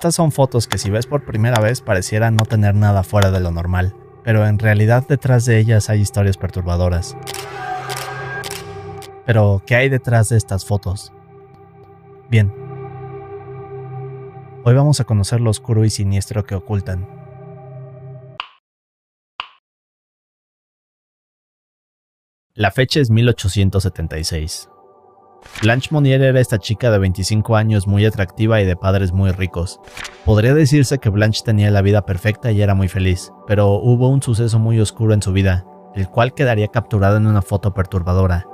Estas son fotos que si ves por primera vez pareciera no tener nada fuera de lo normal, pero en realidad detrás de ellas hay historias perturbadoras. Pero, ¿qué hay detrás de estas fotos? Bien, hoy vamos a conocer lo oscuro y siniestro que ocultan. La fecha es 1876. Blanche Monnier era esta chica de 25 años muy atractiva y de padres muy ricos. Podría decirse que Blanche tenía la vida perfecta y era muy feliz, pero hubo un suceso muy oscuro en su vida, el cual quedaría capturado en una foto perturbadora.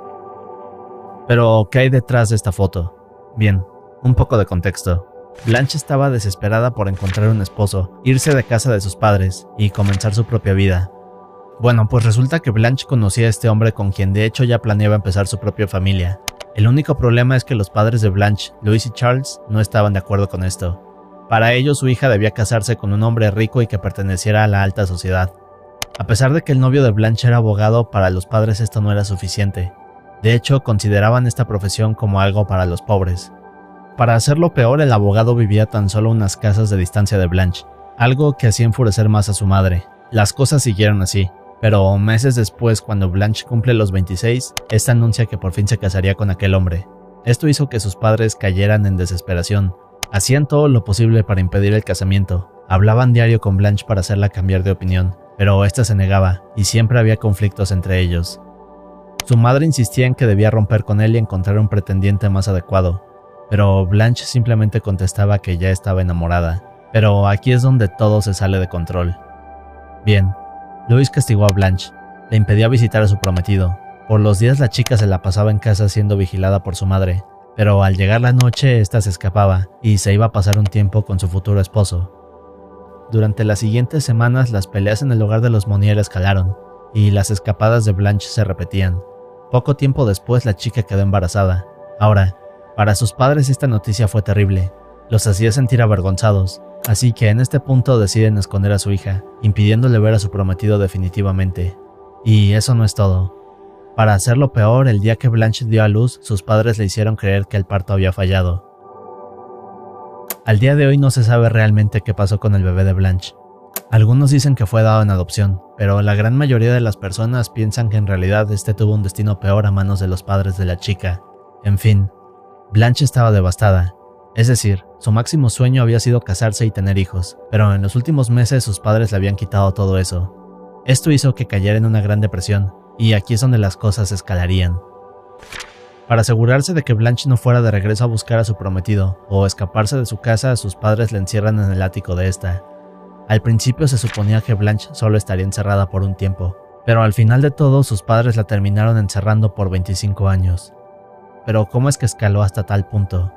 Pero, ¿qué hay detrás de esta foto? Bien, un poco de contexto. Blanche estaba desesperada por encontrar un esposo, irse de casa de sus padres y comenzar su propia vida. Bueno, pues resulta que Blanche conocía a este hombre con quien de hecho ya planeaba empezar su propia familia. El único problema es que los padres de Blanche, Louis y Charles, no estaban de acuerdo con esto. Para ellos su hija debía casarse con un hombre rico y que perteneciera a la alta sociedad. A pesar de que el novio de Blanche era abogado, para los padres esto no era suficiente. De hecho, consideraban esta profesión como algo para los pobres. Para hacerlo peor, el abogado vivía tan solo unas casas de distancia de Blanche, algo que hacía enfurecer más a su madre. Las cosas siguieron así. Pero meses después, cuando Blanche cumple los 26, esta anuncia que por fin se casaría con aquel hombre. Esto hizo que sus padres cayeran en desesperación. Hacían todo lo posible para impedir el casamiento. Hablaban diario con Blanche para hacerla cambiar de opinión, pero esta se negaba, y siempre había conflictos entre ellos. Su madre insistía en que debía romper con él y encontrar un pretendiente más adecuado, pero Blanche simplemente contestaba que ya estaba enamorada. Pero aquí es donde todo se sale de control. Bien. Louis castigó a Blanche, le impedía visitar a su prometido. Por los días la chica se la pasaba en casa siendo vigilada por su madre, pero al llegar la noche ésta se escapaba y se iba a pasar un tiempo con su futuro esposo. Durante las siguientes semanas las peleas en el hogar de los Monnier escalaron y las escapadas de Blanche se repetían. Poco tiempo después la chica quedó embarazada. Ahora, para sus padres esta noticia fue terrible, los hacía sentir avergonzados. Así que en este punto deciden esconder a su hija, impidiéndole ver a su prometido definitivamente. Y eso no es todo. Para hacerlo peor, el día que Blanche dio a luz, sus padres le hicieron creer que el parto había fallado. Al día de hoy no se sabe realmente qué pasó con el bebé de Blanche. Algunos dicen que fue dado en adopción, pero la gran mayoría de las personas piensan que en realidad este tuvo un destino peor a manos de los padres de la chica. En fin, Blanche estaba devastada. Es decir, su máximo sueño había sido casarse y tener hijos, pero en los últimos meses sus padres le habían quitado todo eso. Esto hizo que cayera en una gran depresión, y aquí es donde las cosas escalarían. Para asegurarse de que Blanche no fuera de regreso a buscar a su prometido o escaparse de su casa, sus padres la encierran en el ático de esta. Al principio se suponía que Blanche solo estaría encerrada por un tiempo, pero al final de todo sus padres la terminaron encerrando por 25 años. Pero ¿cómo es que escaló hasta tal punto?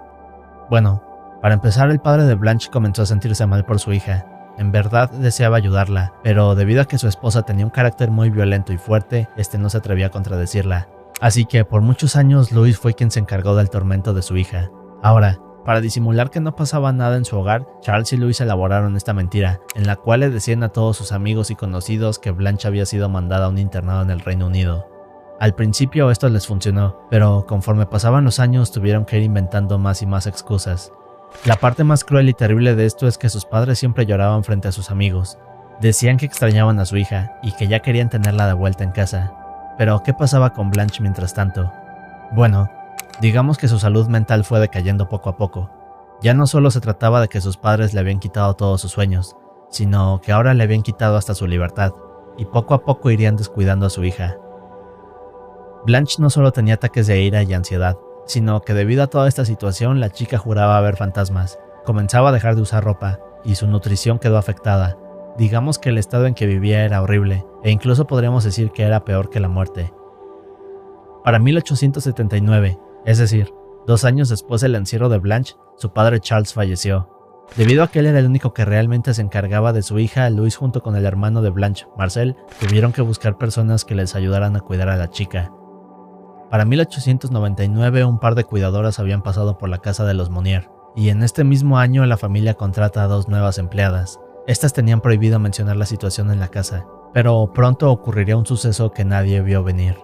Bueno, para empezar, el padre de Blanche comenzó a sentirse mal por su hija. En verdad deseaba ayudarla, pero debido a que su esposa tenía un carácter muy violento y fuerte, no se atrevía a contradecirla. Así que por muchos años Louis fue quien se encargó del tormento de su hija. Ahora, para disimular que no pasaba nada en su hogar, Charles y Louis elaboraron esta mentira, en la cual le decían a todos sus amigos y conocidos que Blanche había sido mandada a un internado en el Reino Unido. Al principio esto les funcionó, pero conforme pasaban los años tuvieron que ir inventando más y más excusas. La parte más cruel y terrible de esto es que sus padres siempre lloraban frente a sus amigos. Decían que extrañaban a su hija y que ya querían tenerla de vuelta en casa. Pero ¿qué pasaba con Blanche mientras tanto? Bueno, digamos que su salud mental fue decayendo poco a poco. Ya no solo se trataba de que sus padres le habían quitado todos sus sueños, sino que ahora le habían quitado hasta su libertad, y poco a poco irían descuidando a su hija. Blanche no solo tenía ataques de ira y ansiedad, sino que debido a toda esta situación la chica juraba ver fantasmas, comenzaba a dejar de usar ropa y su nutrición quedó afectada. Digamos que el estado en que vivía era horrible e incluso podríamos decir que era peor que la muerte. Para 1879, es decir, 2 años después del encierro de Blanche, su padre Charles falleció. Debido a que él era el único que realmente se encargaba de su hija, Louis junto con el hermano de Blanche, Marcel, tuvieron que buscar personas que les ayudaran a cuidar a la chica. Para 1899 un par de cuidadoras habían pasado por la casa de los Monnier, y en este mismo año la familia contrata a 2 nuevas empleadas. Estas tenían prohibido mencionar la situación en la casa, pero pronto ocurriría un suceso que nadie vio venir.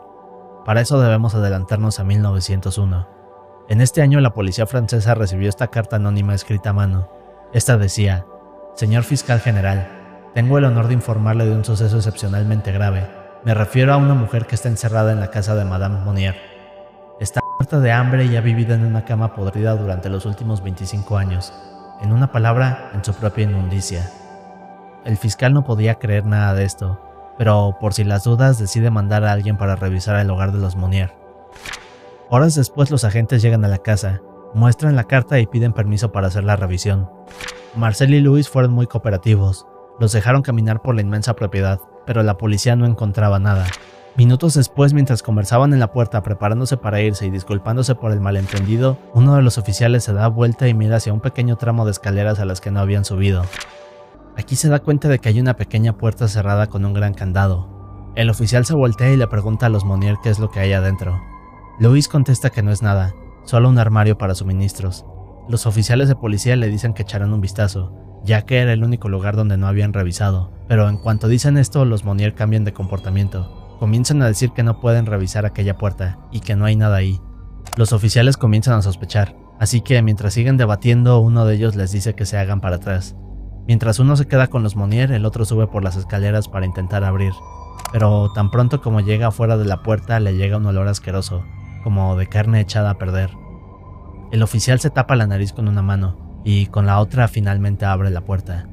Para eso debemos adelantarnos a 1901. En este año la policía francesa recibió esta carta anónima escrita a mano. Esta decía: Señor Fiscal General, tengo el honor de informarle de un suceso excepcionalmente grave. Me refiero a una mujer que está encerrada en la casa de Madame Monnier. Está muerta de hambre y ha vivido en una cama podrida durante los últimos 25 años. En una palabra, en su propia inmundicia. El fiscal no podía creer nada de esto, pero por si las dudas decide mandar a alguien para revisar el hogar de los Monnier. Horas después los agentes llegan a la casa, muestran la carta y piden permiso para hacer la revisión. Marcel y Louis fueron muy cooperativos, los dejaron caminar por la inmensa propiedad, pero la policía no encontraba nada. Minutos después, mientras conversaban en la puerta preparándose para irse y disculpándose por el malentendido, uno de los oficiales se da vuelta y mira hacia un pequeño tramo de escaleras a las que no habían subido. Aquí se da cuenta de que hay una pequeña puerta cerrada con un gran candado. El oficial se voltea y le pregunta a los Monnier qué es lo que hay adentro. Louis contesta que no es nada, solo un armario para suministros. Los oficiales de policía le dicen que echarán un vistazo, ya que era el único lugar donde no habían revisado, pero en cuanto dicen esto, los Monnier cambian de comportamiento. Comienzan a decir que no pueden revisar aquella puerta y que no hay nada ahí. Los oficiales comienzan a sospechar, así que mientras siguen debatiendo, uno de ellos les dice que se hagan para atrás. Mientras uno se queda con los Monnier, el otro sube por las escaleras para intentar abrir, pero tan pronto como llega afuera de la puerta le llega un olor asqueroso, como de carne echada a perder. El oficial se tapa la nariz con una mano y con la otra finalmente abre la puerta.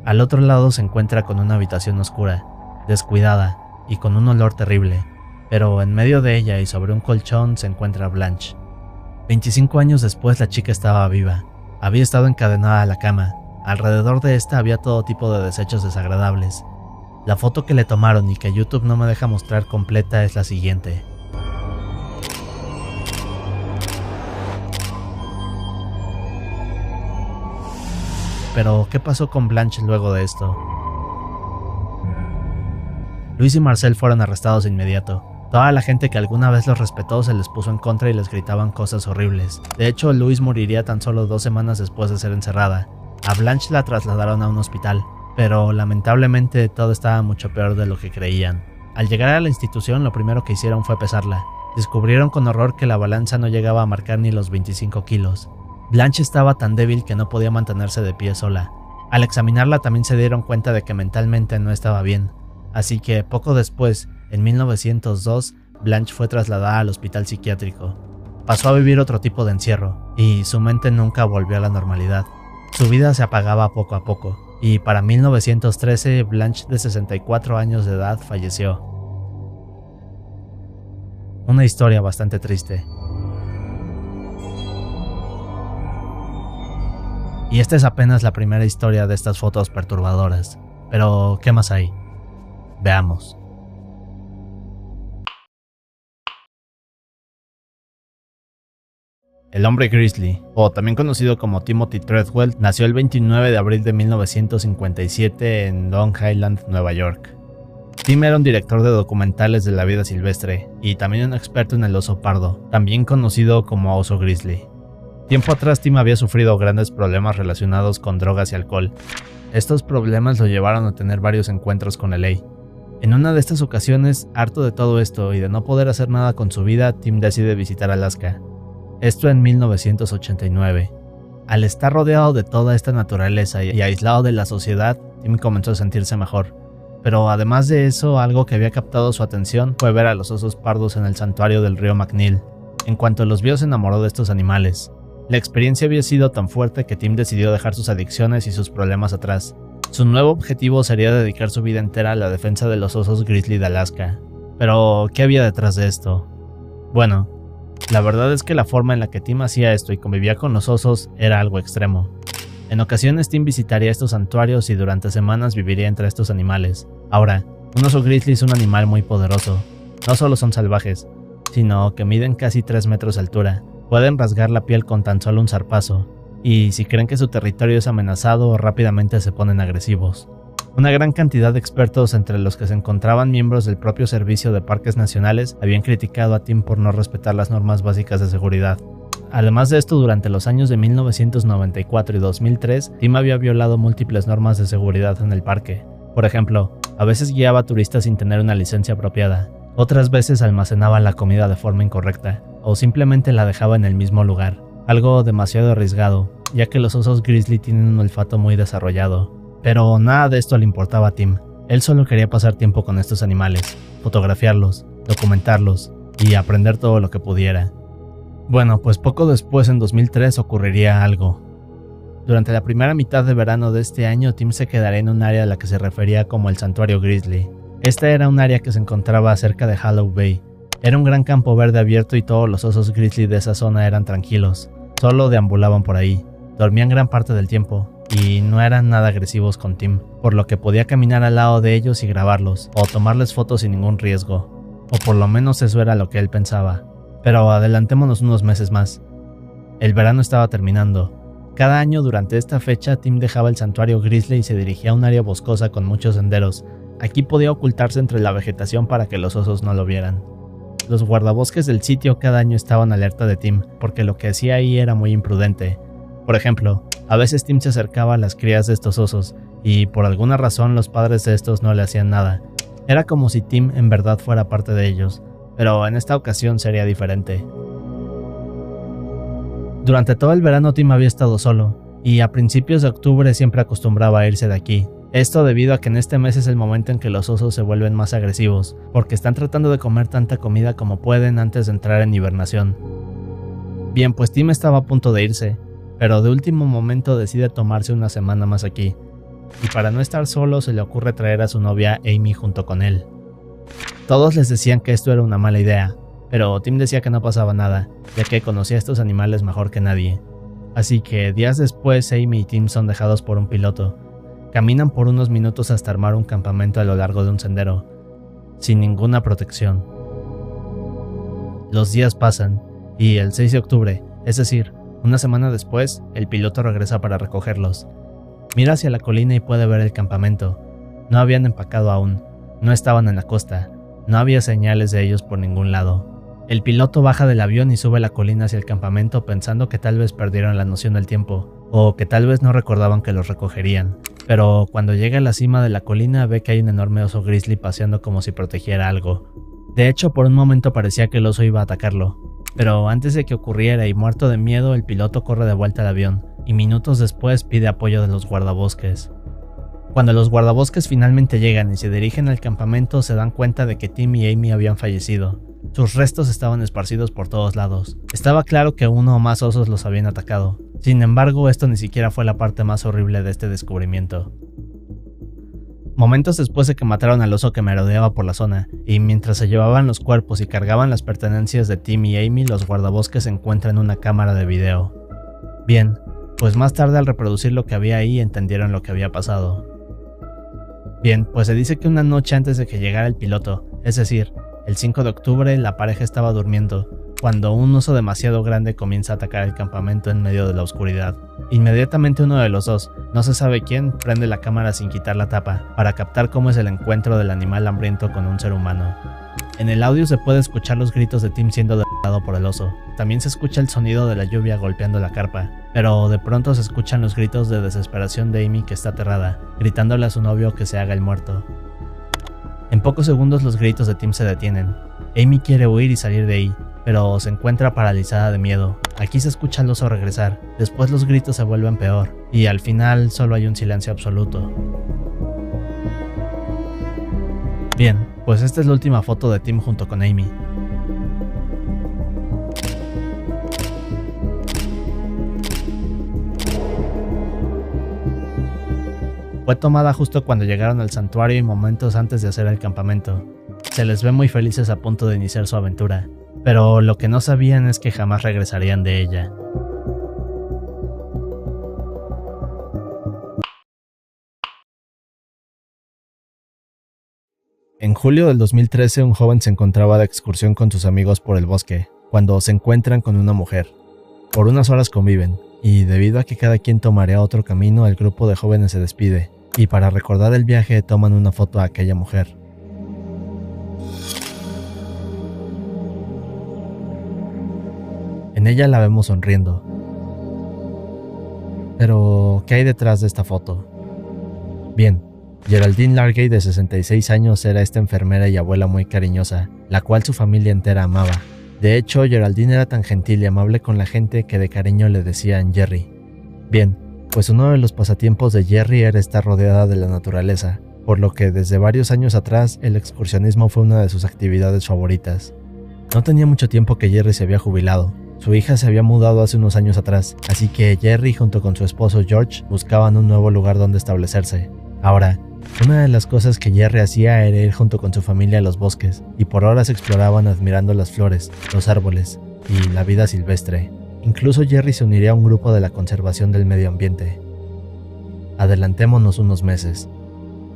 Al otro lado se encuentra con una habitación oscura, descuidada y con un olor terrible, pero en medio de ella y sobre un colchón se encuentra Blanche. 25 años después la chica estaba viva, había estado encadenada a la cama, alrededor de esta había todo tipo de desechos desagradables. La foto que le tomaron y que YouTube no me deja mostrar completa es la siguiente. Pero, ¿qué pasó con Blanche luego de esto? Louis y Marcel fueron arrestados de inmediato. Toda la gente que alguna vez los respetó se les puso en contra y les gritaban cosas horribles. De hecho, Louis moriría tan solo 2 semanas después de ser encerrada. A Blanche la trasladaron a un hospital, pero lamentablemente todo estaba mucho peor de lo que creían. Al llegar a la institución, lo primero que hicieron fue pesarla. Descubrieron con horror que la balanza no llegaba a marcar ni los 25 kilos. Blanche estaba tan débil que no podía mantenerse de pie sola. Al examinarla también se dieron cuenta de que mentalmente no estaba bien. Así que poco después, en 1902, Blanche fue trasladada al hospital psiquiátrico. Pasó a vivir otro tipo de encierro, y su mente nunca volvió a la normalidad. Su vida se apagaba poco a poco, y para 1913, Blanche, de 64 años de edad, falleció. Una historia bastante triste. Y esta es apenas la primera historia de estas fotos perturbadoras. Pero, ¿qué más hay? Veamos. El hombre Grizzly, o también conocido como Timothy Treadwell, nació el 29 de abril de 1957 en Long Island, Nueva York. Tim era un director de documentales de la vida silvestre y también un experto en el oso pardo, también conocido como oso grizzly. Tiempo atrás Tim había sufrido grandes problemas relacionados con drogas y alcohol. Estos problemas lo llevaron a tener varios encuentros con la ley. En una de estas ocasiones, harto de todo esto y de no poder hacer nada con su vida, Tim decide visitar Alaska. Esto en 1989. Al estar rodeado de toda esta naturaleza y aislado de la sociedad, Tim comenzó a sentirse mejor. Pero además de eso, algo que había captado su atención fue ver a los osos pardos en el santuario del río McNeil. En cuanto los vio, se enamoró de estos animales. La experiencia había sido tan fuerte que Tim decidió dejar sus adicciones y sus problemas atrás. Su nuevo objetivo sería dedicar su vida entera a la defensa de los osos grizzly de Alaska. Pero, ¿qué había detrás de esto? Bueno, la verdad es que la forma en la que Tim hacía esto y convivía con los osos era algo extremo. En ocasiones Tim visitaría estos santuarios y durante semanas viviría entre estos animales. Ahora, un oso grizzly es un animal muy poderoso. No solo son salvajes, sino que miden casi 3 metros de altura. Pueden rasgar la piel con tan solo un zarpazo, y si creen que su territorio es amenazado, rápidamente se ponen agresivos. Una gran cantidad de expertos, entre los que se encontraban miembros del propio Servicio de Parques Nacionales, habían criticado a Tim por no respetar las normas básicas de seguridad. Además de esto, durante los años de 1994 y 2003, Tim había violado múltiples normas de seguridad en el parque. Por ejemplo, a veces guiaba a turistas sin tener una licencia apropiada, otras veces almacenaba la comida de forma incorrecta, o simplemente la dejaba en el mismo lugar, algo demasiado arriesgado, ya que los osos grizzly tienen un olfato muy desarrollado. Pero nada de esto le importaba a Tim. Él solo quería pasar tiempo con estos animales, fotografiarlos, documentarlos y aprender todo lo que pudiera. Bueno, pues poco después, en 2003, ocurriría algo. Durante la primera mitad de verano de este año, Tim se quedaría en un área a la que se refería como el Santuario Grizzly. Esta era un área que se encontraba cerca de Hollow Bay. Era un gran campo verde abierto y todos los osos grizzly de esa zona eran tranquilos. Solo deambulaban por ahí, dormían gran parte del tiempo y no eran nada agresivos con Tim, por lo que podía caminar al lado de ellos y grabarlos, o tomarles fotos sin ningún riesgo, o por lo menos eso era lo que él pensaba. Pero adelantémonos unos meses más. El verano estaba terminando. Cada año durante esta fecha, Tim dejaba el santuario grizzly y se dirigía a un área boscosa con muchos senderos. Aquí podía ocultarse entre la vegetación para que los osos no lo vieran. Los guardabosques del sitio cada año estaban alerta de Tim, porque lo que hacía ahí era muy imprudente. Por ejemplo, a veces Tim se acercaba a las crías de estos osos, y por alguna razón los padres de estos no le hacían nada. Era como si Tim en verdad fuera parte de ellos, pero en esta ocasión sería diferente. Durante todo el verano Tim había estado solo, y a principios de octubre siempre acostumbraba a irse de aquí. Esto debido a que en este mes es el momento en que los osos se vuelven más agresivos, porque están tratando de comer tanta comida como pueden antes de entrar en hibernación. Bien, pues Tim estaba a punto de irse, pero de último momento decide tomarse una semana más aquí, y para no estar solo se le ocurre traer a su novia Amy junto con él. Todos les decían que esto era una mala idea, pero Tim decía que no pasaba nada, ya que conocía a estos animales mejor que nadie. Así que días después Amy y Tim son dejados por un piloto. Caminan por unos minutos hasta armar un campamento a lo largo de un sendero, sin ninguna protección. Los días pasan, y el 6 de octubre, es decir, una semana después, el piloto regresa para recogerlos. Mira hacia la colina y puede ver el campamento. No habían empacado aún, no estaban en la costa, no había señales de ellos por ningún lado. El piloto baja del avión y sube la colina hacia el campamento pensando que tal vez perdieron la noción del tiempo, o que tal vez no recordaban que los recogerían. Pero cuando llega a la cima de la colina ve que hay un enorme oso grizzly paseando como si protegiera algo. De hecho, por un momento parecía que el oso iba a atacarlo. Pero antes de que ocurriera y muerto de miedo, el piloto corre de vuelta al avión, y minutos después pide apoyo de los guardabosques. Cuando los guardabosques finalmente llegan y se dirigen al campamento, se dan cuenta de que Tim y Amy habían fallecido. Sus restos estaban esparcidos por todos lados. Estaba claro que uno o más osos los habían atacado. Sin embargo, esto ni siquiera fue la parte más horrible de este descubrimiento. Momentos después de que mataron al oso que merodeaba por la zona, y mientras se llevaban los cuerpos y cargaban las pertenencias de Tim y Amy, los guardabosques encuentran una cámara de video. Bien, pues más tarde al reproducir lo que había ahí entendieron lo que había pasado. Bien, pues se dice que una noche antes de que llegara el piloto, es decir, el 5 de octubre, la pareja estaba durmiendo, cuando un oso demasiado grande comienza a atacar el campamento en medio de la oscuridad. Inmediatamente uno de los dos, no se sabe quién, prende la cámara sin quitar la tapa, para captar cómo es el encuentro del animal hambriento con un ser humano. En el audio se puede escuchar los gritos de Tim siendo derrotado por el oso. También se escucha el sonido de la lluvia golpeando la carpa, pero de pronto se escuchan los gritos de desesperación de Amy, que está aterrada, gritándole a su novio que se haga el muerto. En pocos segundos los gritos de Tim se detienen. Amy quiere huir y salir de ahí, pero se encuentra paralizada de miedo. Aquí se escucha al oso regresar, después los gritos se vuelven peor, y al final solo hay un silencio absoluto. Bien, pues esta es la última foto de Tim junto con Amy. Fue tomada justo cuando llegaron al santuario y momentos antes de hacer el campamento. Se les ve muy felices a punto de iniciar su aventura, pero lo que no sabían es que jamás regresarían de ella. En julio del 2013, un joven se encontraba de excursión con sus amigos por el bosque, cuando se encuentran con una mujer. Por unas horas conviven, y debido a que cada quien tomaría otro camino, el grupo de jóvenes se despide, y para recordar el viaje toman una foto a aquella mujer. En ella la vemos sonriendo. Pero, ¿qué hay detrás de esta foto? Bien, Geraldine Largate, de 66 años, era esta enfermera y abuela muy cariñosa, la cual su familia entera amaba. De hecho, Geraldine era tan gentil y amable con la gente que de cariño le decían Jerry. Bien, pues uno de los pasatiempos de Jerry era estar rodeada de la naturaleza, por lo que desde varios años atrás el excursionismo fue una de sus actividades favoritas. No tenía mucho tiempo que Jerry se había jubilado. Su hija se había mudado hace unos años atrás, así que Jerry junto con su esposo George buscaban un nuevo lugar donde establecerse. Ahora, una de las cosas que Jerry hacía era ir junto con su familia a los bosques, y por horas exploraban admirando las flores, los árboles y la vida silvestre. Incluso Jerry se uniría a un grupo de la conservación del medio ambiente. Adelantémonos unos meses.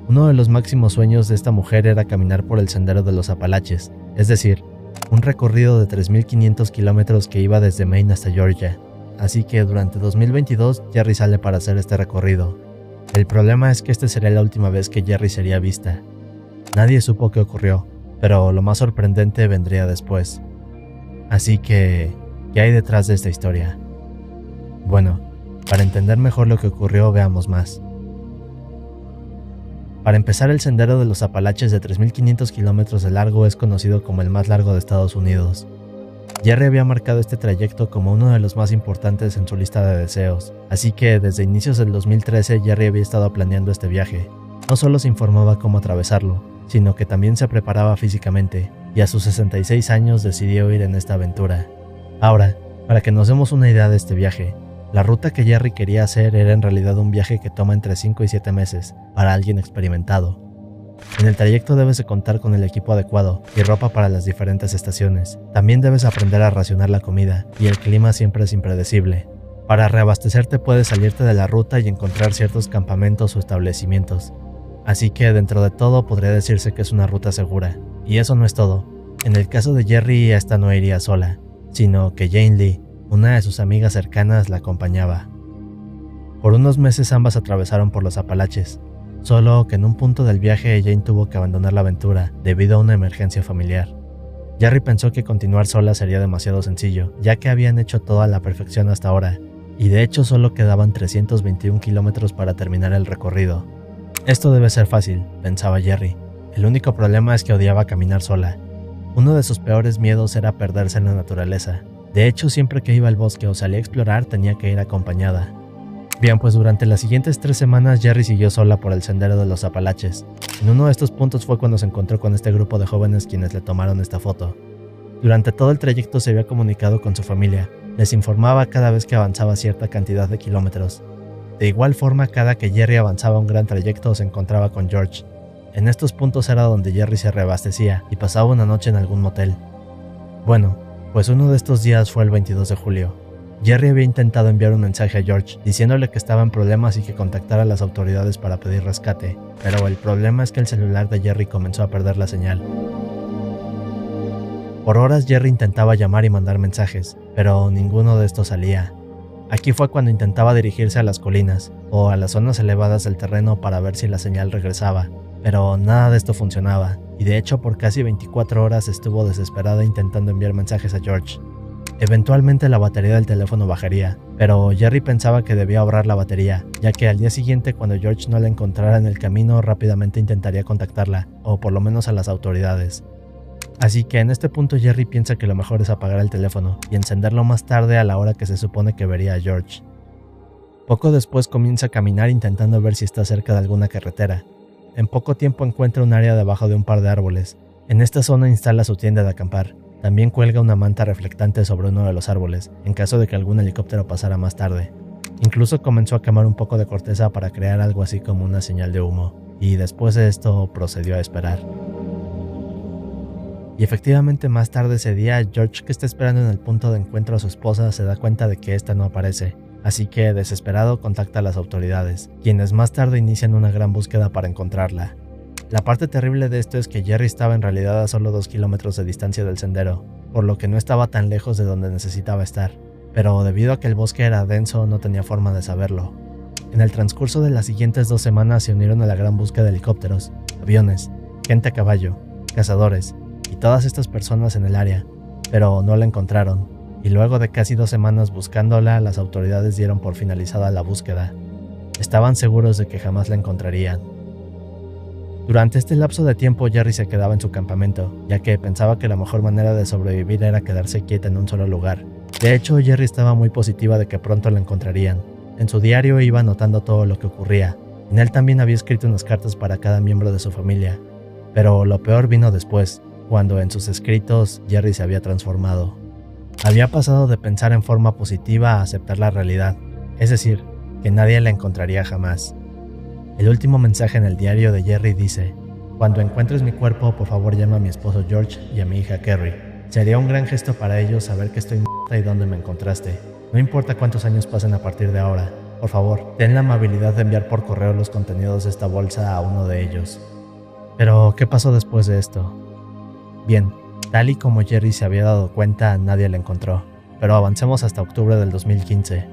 Uno de los máximos sueños de esta mujer era caminar por el Sendero de los Apalaches, es decir, un recorrido de 3.500 kilómetros que iba desde Maine hasta Georgia. Así que durante 2022 Jerry sale para hacer este recorrido. El problema es que esta sería la última vez que Jerry sería vista. Nadie supo qué ocurrió, pero lo más sorprendente vendría después. Así que, ¿qué hay detrás de esta historia? Bueno, para entender mejor lo que ocurrió, veamos más. Para empezar, el Sendero de los Apalaches de 3.500 kilómetros de largo es conocido como el más largo de Estados Unidos. Jerry había marcado este trayecto como uno de los más importantes en su lista de deseos, así que desde inicios del 2013 Jerry había estado planeando este viaje. No solo se informaba cómo atravesarlo, sino que también se preparaba físicamente, y a sus 66 años decidió ir en esta aventura. Ahora, para que nos demos una idea de este viaje, la ruta que Jerry quería hacer era en realidad un viaje que toma entre 5 y 7 meses para alguien experimentado. En el trayecto debes de contar con el equipo adecuado y ropa para las diferentes estaciones. También debes aprender a racionar la comida, y el clima siempre es impredecible. Para reabastecerte puedes salirte de la ruta y encontrar ciertos campamentos o establecimientos. Así que dentro de todo podría decirse que es una ruta segura. Y eso no es todo. En el caso de Jerry, esta no iría sola, sino que Jane Lee, una de sus amigas cercanas, la acompañaba. Por unos meses ambas atravesaron por los Apalaches, solo que en un punto del viaje Jane tuvo que abandonar la aventura debido a una emergencia familiar. Jerry pensó que continuar sola sería demasiado sencillo, ya que habían hecho todo a la perfección hasta ahora, y de hecho solo quedaban 321 kilómetros para terminar el recorrido. Esto debe ser fácil, pensaba Jerry. El único problema es que odiaba caminar sola. Uno de sus peores miedos era perderse en la naturaleza. De hecho, siempre que iba al bosque o salía a explorar tenía que ir acompañada. Bien, pues durante las siguientes 3 semanas Jerry siguió sola por el Sendero de los Apalaches. En uno de estos puntos fue cuando se encontró con este grupo de jóvenes quienes le tomaron esta foto. Durante todo el trayecto se había comunicado con su familia, les informaba cada vez que avanzaba cierta cantidad de kilómetros. De igual forma, cada que Jerry avanzaba un gran trayecto se encontraba con George. En estos puntos era donde Jerry se reabastecía y pasaba una noche en algún motel. Bueno, pues uno de estos días fue el 22 de julio. Jerry había intentado enviar un mensaje a George diciéndole que estaba en problemas y que contactara a las autoridades para pedir rescate, pero el problema es que el celular de Jerry comenzó a perder la señal. Por horas Jerry intentaba llamar y mandar mensajes, pero ninguno de estos salía. Aquí fue cuando intentaba dirigirse a las colinas o a las zonas elevadas del terreno para ver si la señal regresaba, pero nada de esto funcionaba, y de hecho por casi 24 horas estuvo desesperada intentando enviar mensajes a George. Eventualmente la batería del teléfono bajaría, pero Jerry pensaba que debía ahorrar la batería, ya que al día siguiente cuando George no la encontrara en el camino rápidamente intentaría contactarla, o por lo menos a las autoridades. Así que en este punto Jerry piensa que lo mejor es apagar el teléfono y encenderlo más tarde a la hora que se supone que vería a George. Poco después comienza a caminar intentando ver si está cerca de alguna carretera. En poco tiempo encuentra un área debajo de un par de árboles. En esta zona instala su tienda de acampar. También cuelga una manta reflectante sobre uno de los árboles, en caso de que algún helicóptero pasara más tarde. Incluso comenzó a quemar un poco de corteza para crear algo así como una señal de humo, y después de esto procedió a esperar. Y efectivamente más tarde ese día, George, que está esperando en el punto de encuentro a su esposa, se da cuenta de que ésta no aparece, así que desesperado contacta a las autoridades, quienes más tarde inician una gran búsqueda para encontrarla. La parte terrible de esto es que Jerry estaba en realidad a solo 2 kilómetros de distancia del sendero, por lo que no estaba tan lejos de donde necesitaba estar, pero debido a que el bosque era denso no tenía forma de saberlo. En el transcurso de las siguientes 2 semanas se unieron a la gran búsqueda de helicópteros, aviones, gente a caballo, cazadores y todas estas personas en el área, pero no la encontraron, y luego de casi 2 semanas buscándola, las autoridades dieron por finalizada la búsqueda. Estaban seguros de que jamás la encontrarían. Durante este lapso de tiempo Jerry se quedaba en su campamento, ya que pensaba que la mejor manera de sobrevivir era quedarse quieta en un solo lugar. De hecho, Jerry estaba muy positiva de que pronto la encontrarían. En su diario iba anotando todo lo que ocurría. En él también había escrito unas cartas para cada miembro de su familia. Pero lo peor vino después, cuando en sus escritos Jerry se había transformado. Había pasado de pensar en forma positiva a aceptar la realidad, es decir, que nadie la encontraría jamás. El último mensaje en el diario de Jerry dice: "Cuando encuentres mi cuerpo, por favor llama a mi esposo George y a mi hija Kerry. Sería un gran gesto para ellos saber que estoy muerta y dónde me encontraste. No importa cuántos años pasen a partir de ahora. Por favor, ten la amabilidad de enviar por correo los contenidos de esta bolsa a uno de ellos". Pero, ¿qué pasó después de esto? Bien, tal y como Jerry se había dado cuenta, nadie la encontró. Pero avancemos hasta octubre del 2015.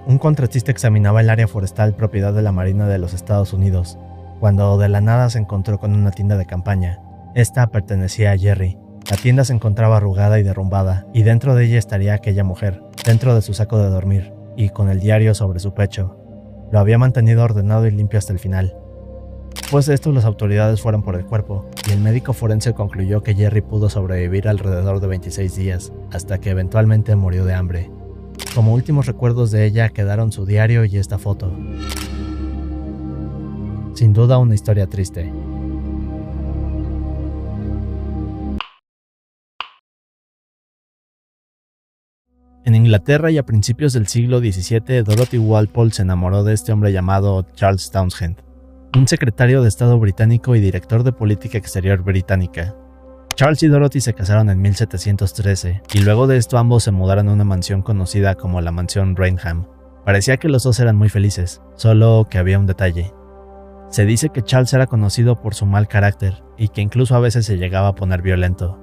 Un contratista examinaba el área forestal propiedad de la Marina de los Estados Unidos, cuando de la nada se encontró con una tienda de campaña. Esta pertenecía a Jerry. La tienda se encontraba arrugada y derrumbada, y dentro de ella estaría aquella mujer, dentro de su saco de dormir, y con el diario sobre su pecho. Lo había mantenido ordenado y limpio hasta el final. Después de esto, las autoridades fueron por el cuerpo, y el médico forense concluyó que Jerry pudo sobrevivir alrededor de 26 días, hasta que eventualmente murió de hambre. Como últimos recuerdos de ella quedaron su diario y esta foto. Sin duda una historia triste. En Inglaterra y a principios del siglo XVII, Dorothy Walpole se enamoró de este hombre llamado Charles Townshend, un secretario de Estado británico y director de política exterior británica. Charles y Dorothy se casaron en 1713, y luego de esto ambos se mudaron a una mansión conocida como la Mansión Rainham. Parecía que los dos eran muy felices, solo que había un detalle. Se dice que Charles era conocido por su mal carácter, y que incluso a veces se llegaba a poner violento.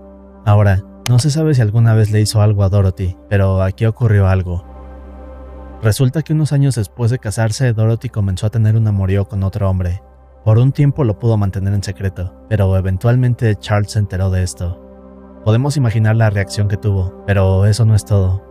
Ahora, no se sabe si alguna vez le hizo algo a Dorothy, pero aquí ocurrió algo. Resulta que unos años después de casarse, Dorothy comenzó a tener un amorío con otro hombre. Por un tiempo lo pudo mantener en secreto, pero eventualmente Charles se enteró de esto. Podemos imaginar la reacción que tuvo, pero eso no es todo.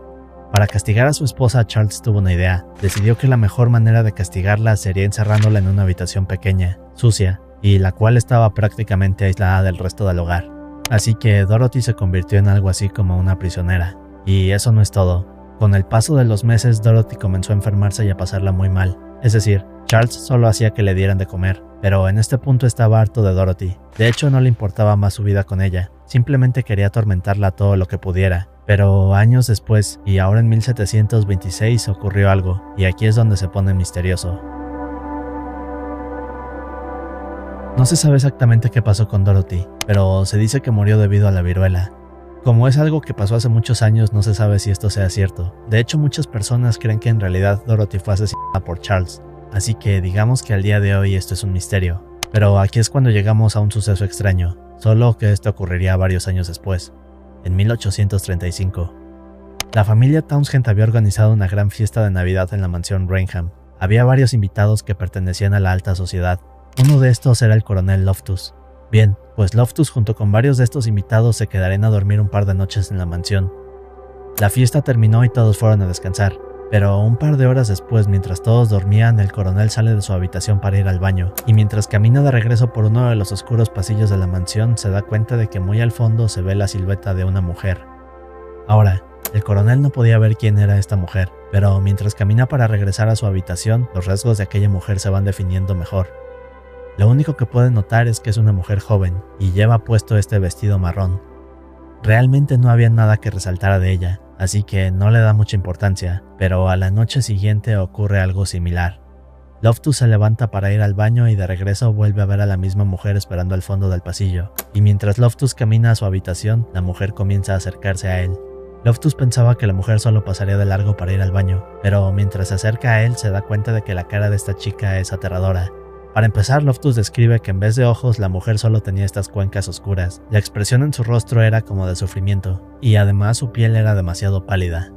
Para castigar a su esposa, Charles tuvo una idea. Decidió que la mejor manera de castigarla sería encerrándola en una habitación pequeña, sucia, y la cual estaba prácticamente aislada del resto del hogar. Así que Dorothy se convirtió en algo así como una prisionera. Y eso no es todo. Con el paso de los meses, Dorothy comenzó a enfermarse y a pasarla muy mal. Es decir, Charles solo hacía que le dieran de comer, pero en este punto estaba harto de Dorothy. De hecho, no le importaba más su vida con ella, simplemente quería atormentarla todo lo que pudiera. Pero años después, y ahora en 1726, ocurrió algo, y aquí es donde se pone misterioso. No se sabe exactamente qué pasó con Dorothy, pero se dice que murió debido a la viruela. Como es algo que pasó hace muchos años, no se sabe si esto sea cierto. De hecho, muchas personas creen que en realidad Dorothy fue asesinada por Charles, así que digamos que al día de hoy esto es un misterio. Pero aquí es cuando llegamos a un suceso extraño, solo que esto ocurriría varios años después, en 1835. La familia Townshend había organizado una gran fiesta de Navidad en la mansión Rainham. Había varios invitados que pertenecían a la alta sociedad. Uno de estos era el coronel Loftus. Bien, pues Loftus junto con varios de estos invitados se quedarían a dormir un par de noches en la mansión. La fiesta terminó y todos fueron a descansar, pero un par de horas después, mientras todos dormían, el coronel sale de su habitación para ir al baño, y mientras camina de regreso por uno de los oscuros pasillos de la mansión, se da cuenta de que muy al fondo se ve la silueta de una mujer. Ahora, el coronel no podía ver quién era esta mujer, pero mientras camina para regresar a su habitación, los rasgos de aquella mujer se van definiendo mejor. Lo único que puede notar es que es una mujer joven y lleva puesto este vestido marrón. Realmente no había nada que resaltara de ella, así que no le da mucha importancia, pero a la noche siguiente ocurre algo similar. Loftus se levanta para ir al baño y de regreso vuelve a ver a la misma mujer esperando al fondo del pasillo, y mientras Loftus camina a su habitación, la mujer comienza a acercarse a él. Loftus pensaba que la mujer solo pasaría de largo para ir al baño, pero mientras se acerca a él se da cuenta de que la cara de esta chica es aterradora. Para empezar, Loftus describe que en vez de ojos, la mujer solo tenía estas cuencas oscuras. La expresión en su rostro era como de sufrimiento, y además su piel era demasiado pálida.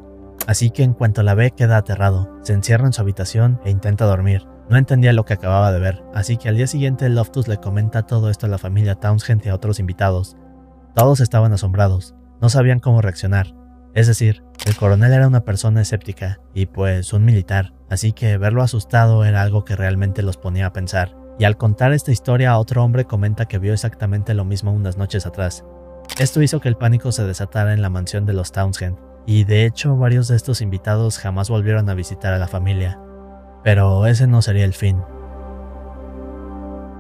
Así que en cuanto la ve, queda aterrado, se encierra en su habitación e intenta dormir. No entendía lo que acababa de ver, así que al día siguiente Loftus le comenta todo esto a la familia Townshend y a otros invitados. Todos estaban asombrados, no sabían cómo reaccionar. Es decir, el coronel era una persona escéptica y pues un militar, así que verlo asustado era algo que realmente los ponía a pensar. Y al contar esta historia, otro hombre comenta que vio exactamente lo mismo unas noches atrás. Esto hizo que el pánico se desatara en la mansión de los Townshend, y de hecho varios de estos invitados jamás volvieron a visitar a la familia. Pero ese no sería el fin.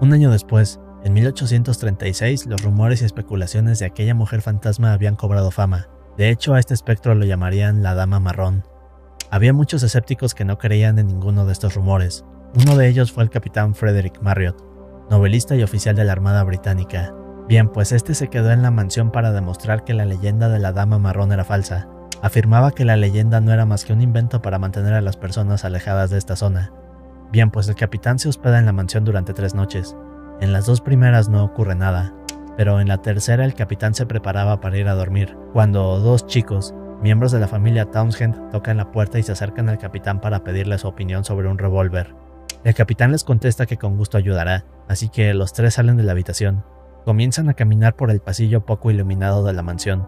Un año después, en 1836, los rumores y especulaciones de aquella mujer fantasma habían cobrado fama. De hecho, a este espectro lo llamarían la Dama Marrón. Había muchos escépticos que no creían en ninguno de estos rumores. Uno de ellos fue el capitán Frederick Marriott, novelista y oficial de la Armada Británica. Bien, pues este se quedó en la mansión para demostrar que la leyenda de la Dama Marrón era falsa. Afirmaba que la leyenda no era más que un invento para mantener a las personas alejadas de esta zona. Bien, pues el capitán se hospeda en la mansión durante 3 noches. En las 2 primeras no ocurre nada, pero en la tercera el capitán se preparaba para ir a dormir, cuando 2 chicos, miembros de la familia Townshend, tocan la puerta y se acercan al capitán para pedirle su opinión sobre un revólver. El capitán les contesta que con gusto ayudará, así que los 3 salen de la habitación. Comienzan a caminar por el pasillo poco iluminado de la mansión.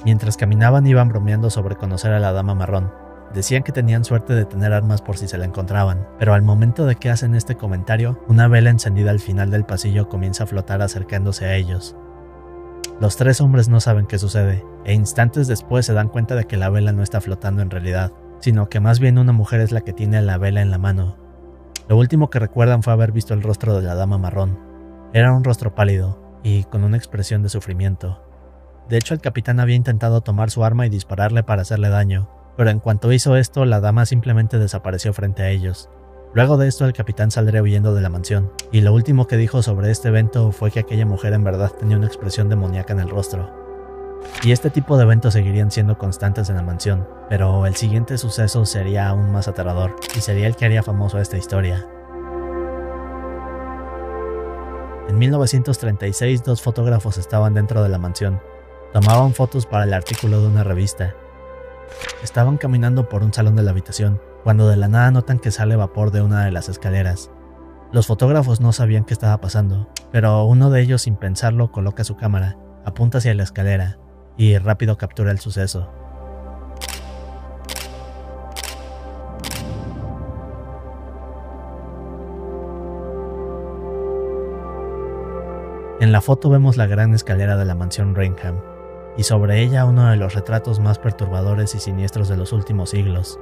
Mientras caminaban iban bromeando sobre conocer a la Dama Marrón. Decían que tenían suerte de tener armas por si se la encontraban, pero al momento de que hacen este comentario, una vela encendida al final del pasillo comienza a flotar acercándose a ellos. Los 3 hombres no saben qué sucede, e instantes después se dan cuenta de que la vela no está flotando en realidad, sino que más bien una mujer es la que tiene la vela en la mano. Lo último que recuerdan fue haber visto el rostro de la Dama Marrón. Era un rostro pálido, y con una expresión de sufrimiento. De hecho, el capitán había intentado tomar su arma y dispararle para hacerle daño, pero en cuanto hizo esto, la dama simplemente desapareció frente a ellos. Luego de esto, el capitán saldría huyendo de la mansión, y lo último que dijo sobre este evento fue que aquella mujer en verdad tenía una expresión demoníaca en el rostro. Y este tipo de eventos seguirían siendo constantes en la mansión, pero el siguiente suceso sería aún más aterrador, y sería el que haría famoso esta historia. En 1936, 2 fotógrafos estaban dentro de la mansión. Tomaban fotos para el artículo de una revista. Estaban caminando por un salón de la habitación, cuando de la nada notan que sale vapor de una de las escaleras. Los fotógrafos no sabían qué estaba pasando, pero uno de ellos, sin pensarlo, coloca su cámara, apunta hacia la escalera, y rápido captura el suceso. En la foto vemos la gran escalera de la mansión Rainham, y sobre ella uno de los retratos más perturbadores y siniestros de los últimos siglos.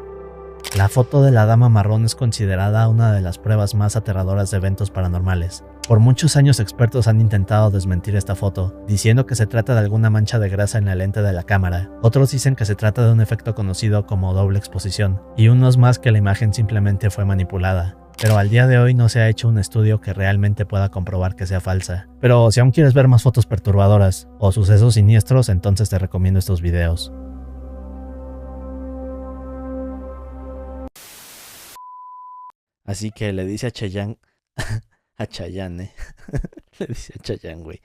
La foto de la Dama Marrón es considerada una de las pruebas más aterradoras de eventos paranormales. Por muchos años expertos han intentado desmentir esta foto, diciendo que se trata de alguna mancha de grasa en la lente de la cámara. Otros dicen que se trata de un efecto conocido como doble exposición, y unos más que la imagen simplemente fue manipulada. Pero al día de hoy no se ha hecho un estudio que realmente pueda comprobar que sea falsa. Pero si aún quieres ver más fotos perturbadoras o sucesos siniestros, entonces te recomiendo estos videos. Así que le dice a Chayanne, a Chayanne, le dice a Chayanne, güey.